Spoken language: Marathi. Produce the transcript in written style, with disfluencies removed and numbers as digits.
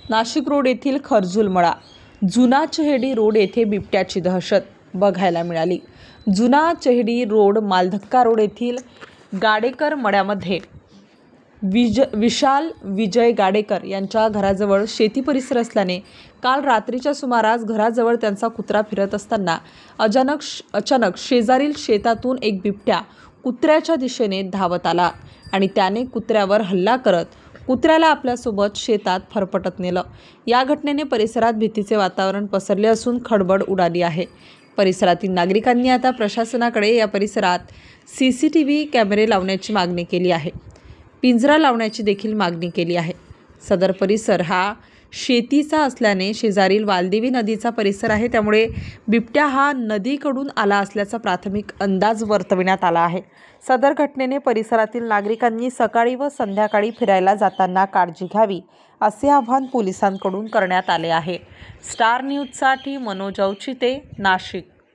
नाशिक रोड येथील खरजुलमळा जुना चेहडी रोड येथे बिबट्याची दहशत बघायला मिळाली। जुना चेहडी रोड मालधक्का रोड येथील गाडेकर मळ्यामध्ये विशाल विजय गाडेकर यांच्या घराजवळ शेती परिसर असल्याने काल रात्रीच्या सुमारास घराजवळ त्यांचा कुत्रा फिरत असताना अचानक शेजारील शेतातून एक बिबट्या कुत्र्याच्या दिशेने धावत आला आणि त्याने कुत्र्यावर हल्ला करत कुत्र्याला आपल्यासोबत शेतात फरफटत नेलं। या घटनेने परिसरात भीतीचे वातावरण पसरले असून खळबळ उडाली आहे। परिसरातील नागरिकांनी आता प्रशासनाकडे या परिसरात CCTV कॅमेरे लावण्याची मागणी केली आहे। पिंजरा लावण्याची देखील मागणी केली आहे। सदर परिसर हा शेतीचा असल्याने शेजारील वालदेवी नदीचा परिसर आहे, त्यामुळे बिबट्या हा नदीकडून आला असल्याचा प्राथमिक अंदाज वर्तविण्यात आला आहे। सदर घटनेने परिसरातील नागरिकांनी सकाळी व संध्याकाळी फिरायला जाताना काळजी घ्यावी असे आवाहन पोलिसांकडून करण्यात आले आहे। स्टार न्यूजसाठी मनोज औचिते, नाशिक।